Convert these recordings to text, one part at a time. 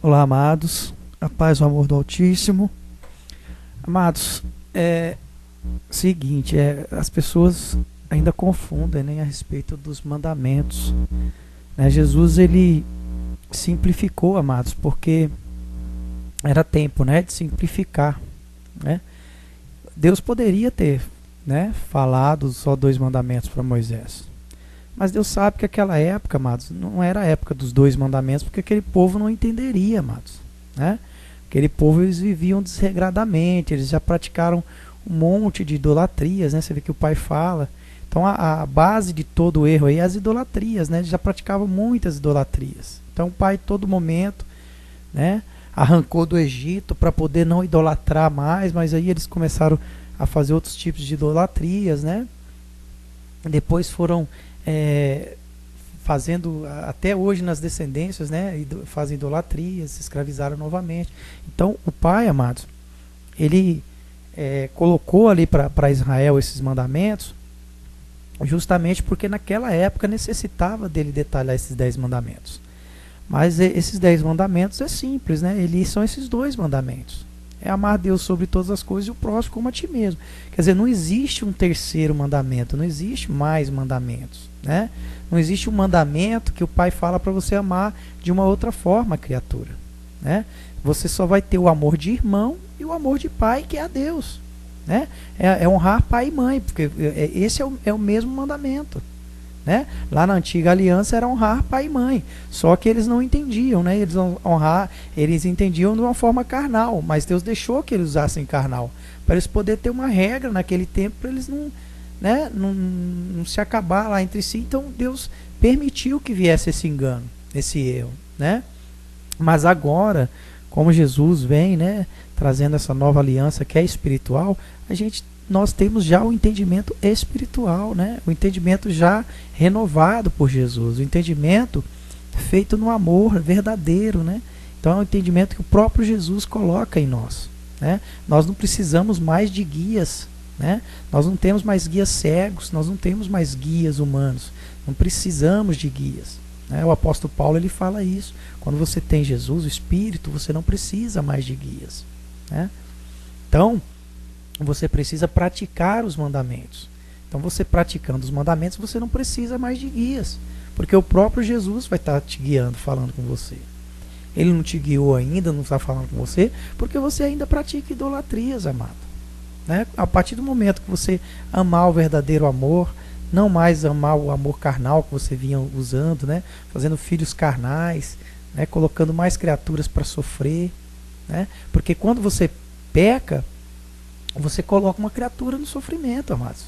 Olá, amados, a paz e o amor do Altíssimo. Amados, seguinte, as pessoas ainda confundem, né, a respeito dos mandamentos, né? Jesus, ele simplificou, amados, porque era tempo, né, de simplificar, né? Deus poderia ter, né, falado só 2 mandamentos para Moisés, mas Deus sabe que aquela época, amados, não era a época dos 2 mandamentos, porque aquele povo não entenderia, amados, né? Aquele povo, eles viviam desregradamente, eles já praticaram um monte de idolatrias, né? Você vê que o pai fala. Então a base de todo o erro aí é as idolatrias, né? Eles já praticavam muitas idolatrias. Então o pai, todo momento, né, arrancou do Egito para poder não idolatrar mais, mas aí eles começaram a fazer outros tipos de idolatrias, né? Depois foram fazendo, até hoje nas descendências, né, fazem idolatrias, se escravizaram novamente. Então o pai, amados, ele colocou ali para Israel esses mandamentos, justamente porque naquela época necessitava dele detalhar esses 10 mandamentos. Mas esses 10 mandamentos é simples, né? Eles são esses 2 mandamentos. É amar Deus sobre todas as coisas e o próximo como a ti mesmo. Quer dizer, não existe um terceiro mandamento, não existe mais mandamentos, né? Não existe um mandamento que o pai fala para você amar de uma outra forma a criatura, né? Você só vai ter o amor de irmão e o amor de pai, que é a Deus, né? É honrar pai e mãe, porque esse é o mesmo mandamento, né? Lá na antiga aliança era honrar pai e mãe, só que eles não entendiam, né? Eles entendiam de uma forma carnal, mas Deus deixou que eles usassem carnal, para eles poderem ter uma regra naquele tempo, para eles não, né, não se acabar lá entre si. Então Deus permitiu que viesse esse engano, esse erro, né? Mas agora, como Jesus vem, né, trazendo essa nova aliança que é espiritual, nós temos já o entendimento espiritual, né? O entendimento já renovado por Jesus, o entendimento feito no amor verdadeiro, né? Então é um entendimento que o próprio Jesus coloca em nós, né? Nós não precisamos mais de guias, né? Nós não temos mais guias cegos, nós não temos mais guias humanos, não precisamos de guias, né? O apóstolo Paulo, ele fala isso. Quando você tem Jesus, o Espírito, você não precisa mais de guias, né? Então você precisa praticar os mandamentos. Então você praticando os mandamentos, você não precisa mais de guias, porque o próprio Jesus vai estar te guiando, falando com você. Ele não te guiou ainda, não está falando com você, porque você ainda pratica idolatrias, amado, né? A partir do momento que você amar o verdadeiro amor, não mais amar o amor carnal que você vinha usando, né, fazendo filhos carnais, né, colocando mais criaturas para sofrer, né? Porque quando você peca, você coloca uma criatura no sofrimento, amados,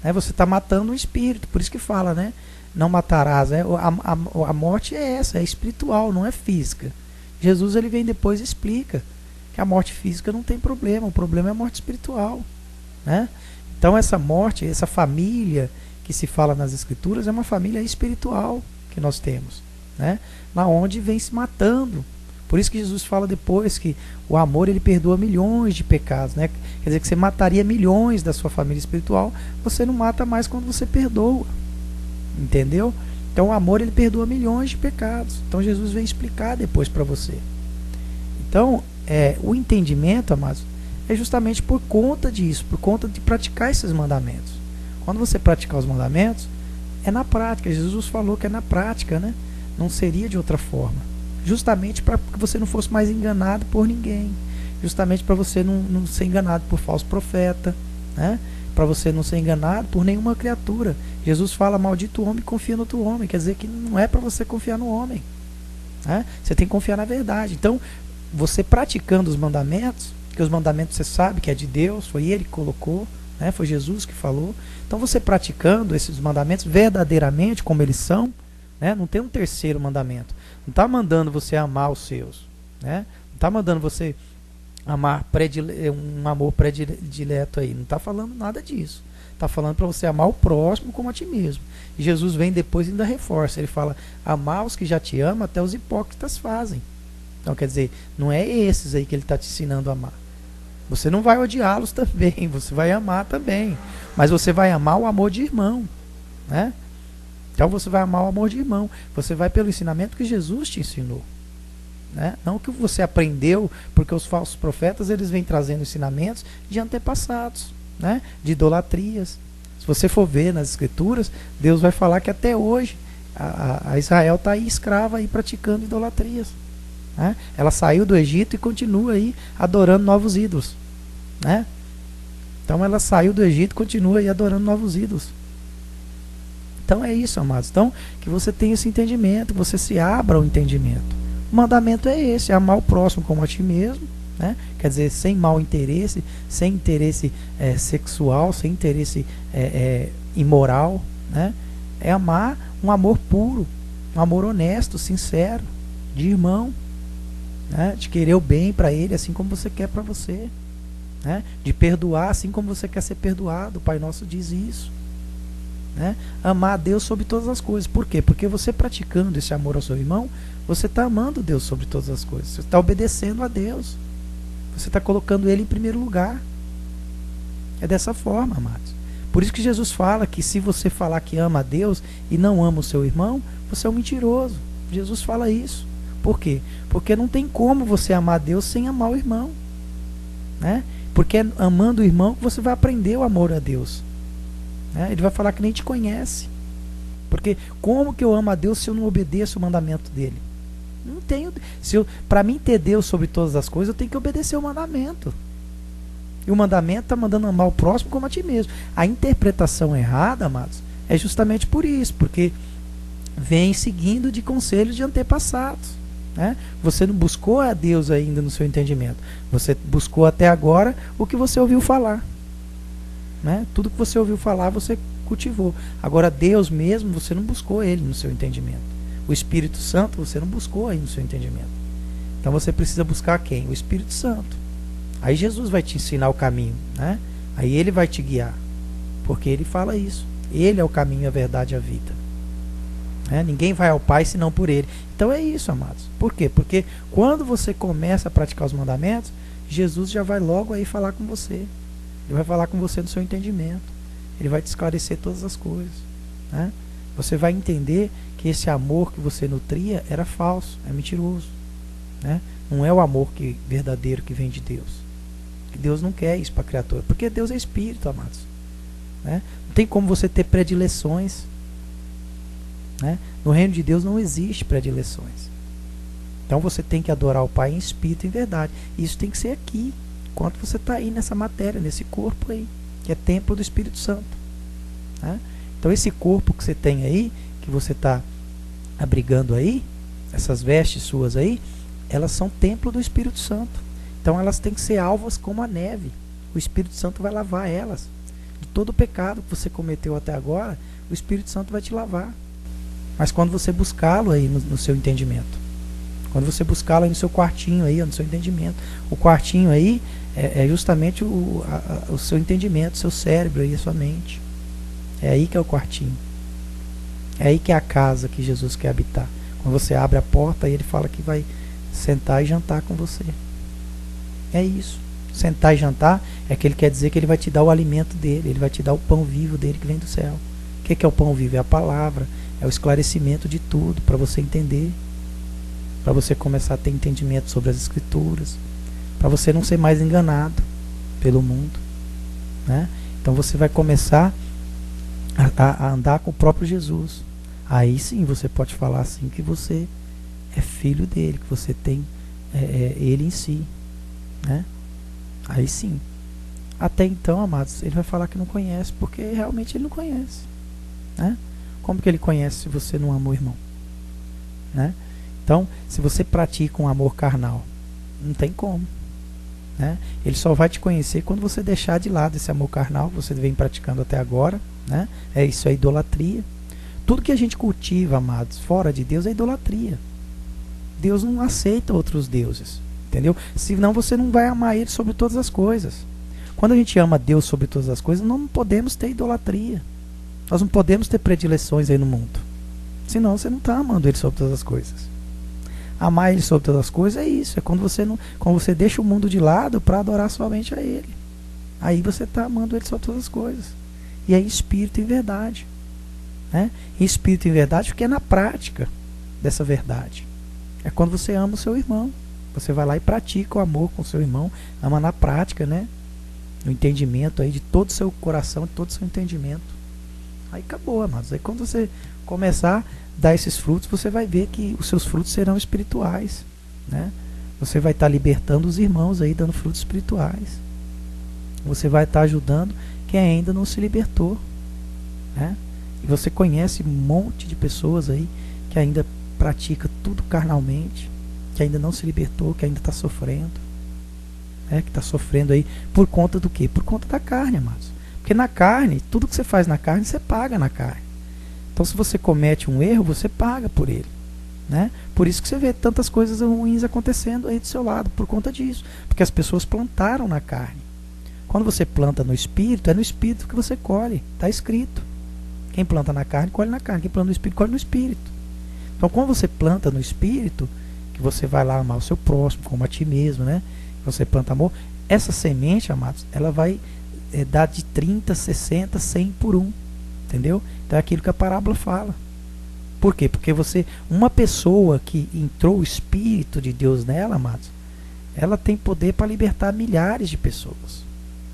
né? Você está matando um espírito, por isso que fala, né, não matarás, né? A morte é essa, é espiritual, não é física. Jesus, ele vem depois e explica que a morte física não tem problema, o problema é a morte espiritual, né? Então essa morte, essa família que se fala nas escrituras, é uma família espiritual que nós temos, né? Na onde vem se matando. Por isso que Jesus fala depois que o amor, ele perdoa milhões de pecados, né? Quer dizer que você mataria milhões da sua família espiritual, você não mata mais quando você perdoa, entendeu? Então o amor, ele perdoa milhões de pecados. Então Jesus vem explicar depois para você. Então o entendimento, amados, é justamente por conta disso, por conta de praticar esses mandamentos. Quando você praticar os mandamentos, é na prática. Jesus falou que é na prática, né? Não seria de outra forma. Justamente para que você não fosse mais enganado por ninguém, justamente para você não ser enganado por falso profeta, né? Para você não ser enganado por nenhuma criatura. Jesus fala: maldito o homem que confia no outro homem. Quer dizer que não é para você confiar no homem, né? Você tem que confiar na verdade. Então, você praticando os mandamentos, que os mandamentos você sabe que é de Deus, foi Ele que colocou, né? Foi Jesus que falou. Então você praticando esses mandamentos verdadeiramente como eles são, né? Não tem um terceiro mandamento. Não está mandando você amar os seus, né? Não está mandando você amar um amor predileto aí. Não está falando nada disso. Está falando para você amar o próximo como a ti mesmo. E Jesus vem depois e ainda reforça. Ele fala: amar os que já te amam, até os hipócritas fazem. Então quer dizer, não é esses aí que ele está te ensinando a amar. Você não vai odiá-los também, você vai amar também. Mas você vai amar o amor de irmão, né? Então você vai amar o amor de irmão. Você vai pelo ensinamento que Jesus te ensinou. né? Não que você aprendeu, porque os falsos profetas eles vêm trazendo ensinamentos de antepassados, né? De idolatrias. Se você for ver nas escrituras, Deus vai falar que até hoje a Israel está aí escrava aí praticando idolatrias, né? Ela saiu do Egito e continua aí adorando novos ídolos, né? Então ela saiu do Egito e continua aí adorando novos ídolos. Então é isso, amados. Então que você tenha esse entendimento, que você se abra ao entendimento. O mandamento é esse: amar o próximo como a ti mesmo, né? Quer dizer, sem mau interesse, sem interesse sexual, sem interesse imoral, né? É amar um amor puro, um amor honesto, sincero, de irmão, né? De querer o bem para ele assim como você quer para você, né? De perdoar assim como você quer ser perdoado. O Pai Nosso diz isso, né? Amar a Deus sobre todas as coisas. Por quê? Porque você praticando esse amor ao seu irmão, você está amando Deus sobre todas as coisas. Você está obedecendo a Deus. Você está colocando Ele em primeiro lugar. É dessa forma, amados. Por isso que Jesus fala que se você falar que ama a Deus e não ama o seu irmão, você é um mentiroso. Jesus fala isso. Por quê? Porque não tem como você amar a Deus sem amar o irmão, né? Porque é amando o irmão que você vai aprender o amor a Deus, né? Ele vai falar que nem te conhece. Porque como que eu amo a Deus se eu não obedeço o mandamento dele? Não tenho. Para mim ter Deus sobre todas as coisas, eu tenho que obedecer o mandamento. E o mandamento está mandando amar o próximo como a ti mesmo. A interpretação errada, amados, é justamente por isso, porque vem seguindo de conselhos de antepassados, né? Você não buscou a Deus ainda no seu entendimento. Você buscou até agora o que você ouviu falar, né? Tudo que você ouviu falar, você cultivou. Agora Deus mesmo, você não buscou Ele no seu entendimento. O Espírito Santo, você não buscou aí no seu entendimento. Então você precisa buscar quem? O Espírito Santo. Aí Jesus vai te ensinar o caminho, né? Aí Ele vai te guiar, porque Ele fala isso. Ele é o caminho, a verdade e a vida, né? Ninguém vai ao Pai senão por Ele. Então é isso, amados. Por quê? Porque quando você começa a praticar os mandamentos, Jesus já vai logo aí falar com você. Ele vai falar com você no seu entendimento. Ele vai te esclarecer todas as coisas, né? Você vai entender que esse amor que você nutria era falso, é mentiroso, né? Não é o amor verdadeiro que vem de Deus. Que Deus não quer isso para a criatura, porque Deus é Espírito, amados, né? Não tem como você ter predileções, né? No reino de Deus não existe predileções. Então você tem que adorar o Pai em espírito e em verdade. Isso tem que ser aqui, enquanto você está aí nessa matéria, nesse corpo aí, que é templo do Espírito Santo, né? Então esse corpo que você tem aí, que você está abrigando aí, essas vestes suas aí, elas são templo do Espírito Santo. Então elas têm que ser alvas como a neve. O Espírito Santo vai lavar elas. De todo o pecado que você cometeu até agora, o Espírito Santo vai te lavar. Mas quando você buscá-lo aí no seu entendimento, quando você buscá-lo aí no seu quartinho aí, no seu entendimento, o quartinho aí é justamente o seu entendimento, o seu cérebro aí, a sua mente. É aí que é o quartinho. É aí que é a casa que Jesus quer habitar. Quando você abre a porta, aí Ele fala que vai sentar e jantar com você. É isso. Sentar e jantar é que Ele quer dizer que Ele vai te dar o alimento dele, Ele vai te dar o pão vivo dele que vem do céu. O que é o pão vivo? É a palavra, é o esclarecimento de tudo, para você entender, para você começar a ter entendimento sobre as Escrituras, para você não ser mais enganado pelo mundo, né? Então você vai começar a andar com o próprio Jesus. Aí sim você pode falar assim que você é filho dele, que você tem ele em si, né? Aí sim. Até então, amados, ele vai falar que não conhece, porque realmente ele não conhece, né? Como que ele conhece se você não ama o irmão, né? Então, se você pratica um amor carnal, não tem como, né? Ele só vai te conhecer quando você deixar de lado esse amor carnal que você vem praticando até agora, né? Isso é idolatria. Tudo que a gente cultiva, amados, fora de Deus é idolatria. Deus não aceita outros deuses, entendeu? Senão você não vai amar Ele sobre todas as coisas. Quando a gente ama Deus sobre todas as coisas, nós não podemos ter idolatria. Nós não podemos ter predileções aí no mundo. Senão você não está amando Ele sobre todas as coisas. Amar Ele sobre todas as coisas é isso. É quando você deixa o mundo de lado para adorar somente a Ele. Aí você está amando Ele sobre todas as coisas. E é em espírito e em verdade, né? Em espírito e em verdade, porque é na prática dessa verdade. É quando você ama o seu irmão. Você vai lá e pratica o amor com o seu irmão, ama na prática, né? No entendimento aí de todo o seu coração, de todo o seu entendimento. Aí acabou, amados. Aí quando você começar a dar esses frutos, você vai ver que os seus frutos serão espirituais, né? Você vai estar libertando os irmãos aí, dando frutos espirituais. Você vai estar ajudando quem ainda não se libertou, né? E você conhece um monte de pessoas aí que ainda pratica tudo carnalmente, que ainda não se libertou, que ainda está sofrendo, né? Que está sofrendo aí por conta do quê? Por conta da carne, amados. Porque na carne, tudo que você faz na carne, você paga na carne. Então, se você comete um erro, você paga por ele, né? Por isso que você vê tantas coisas ruins acontecendo aí do seu lado, por conta disso. Porque as pessoas plantaram na carne. Quando você planta no espírito, é no espírito que você colhe. Está escrito. Quem planta na carne, colhe na carne. Quem planta no espírito, colhe no espírito. Então, quando você planta no espírito, que você vai lá amar o seu próximo, como a ti mesmo, né? Você planta amor. Essa semente, amados, ela vai dar de 30, 60, 100 por um. Entendeu? Então é aquilo que a parábola fala. Por quê? Porque uma pessoa que entrou o Espírito de Deus nela, amados, ela tem poder para libertar milhares de pessoas.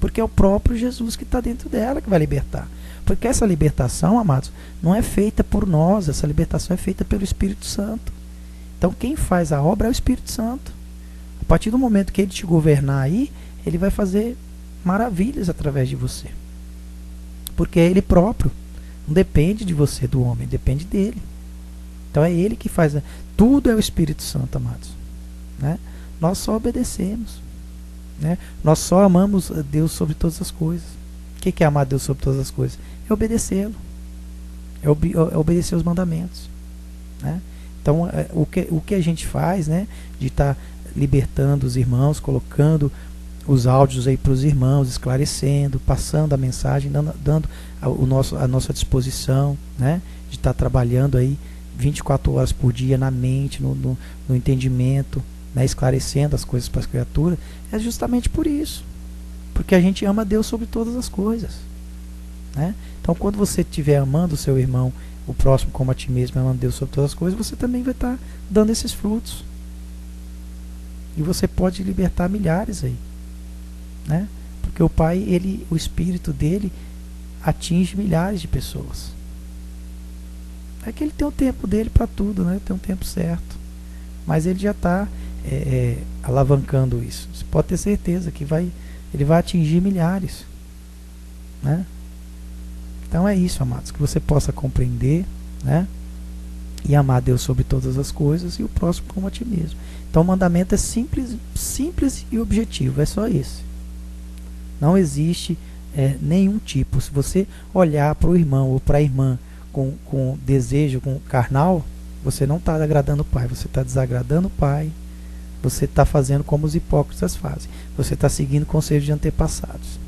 Porque é o próprio Jesus que está dentro dela que vai libertar. Porque essa libertação, amados, não é feita por nós, essa libertação é feita pelo Espírito Santo. Então quem faz a obra é o Espírito Santo. A partir do momento que ele te governar aí, ele vai fazer maravilhas através de você. Porque é ele próprio. Não depende de você, do homem, depende dele. Então é ele que faz. Tudo é o Espírito Santo, amados, né? Nós só obedecemos, né? Nós só amamos a Deus sobre todas as coisas. O que é amar a Deus sobre todas as coisas? É obedecê-lo. É obedecer os mandamentos, né? Então o que a gente faz, né? De estar libertando os irmãos, colocando os áudios aí para os irmãos, esclarecendo, passando a mensagem, dando a nossa disposição, né? De estar trabalhando aí 24 horas por dia na mente, no entendimento, né? Esclarecendo as coisas para as criaturas, é justamente por isso. Porque a gente ama Deus sobre todas as coisas, né? Então quando você estiver amando o seu irmão, o próximo como a ti mesmo, amando Deus sobre todas as coisas, você também vai estar dando esses frutos. E você pode libertar milhares aí, né? Porque o Pai, o Espírito dele atinge milhares de pessoas. É que ele tem o tempo dele para tudo, né? Tem um tempo certo. Mas ele já está alavancando isso. Você pode ter certeza que ele vai atingir milhares, né? Então é isso, amados, que você possa compreender, né? E amar Deus sobre todas as coisas e o próximo como a ti mesmo. Então o mandamento é simples e objetivo, é só esse. Não existe nenhum tipo. Se você olhar para o irmão ou para a irmã com desejo, com carnal, você não está agradando o Pai, você está desagradando o Pai, você está fazendo como os hipócritas fazem, você está seguindo conselhos de antepassados,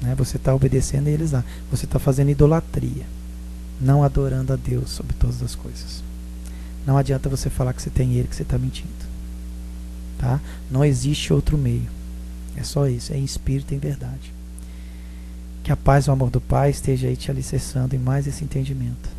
né? Você está obedecendo a eles lá, você está fazendo idolatria, não adorando a Deus sobre todas as coisas. Não adianta você falar que você tem ele, que você está mentindo, tá? Não existe outro meio, é só isso, é em espírito e em verdade. Que a paz e o amor do Pai esteja aí te alicerçando em mais esse entendimento.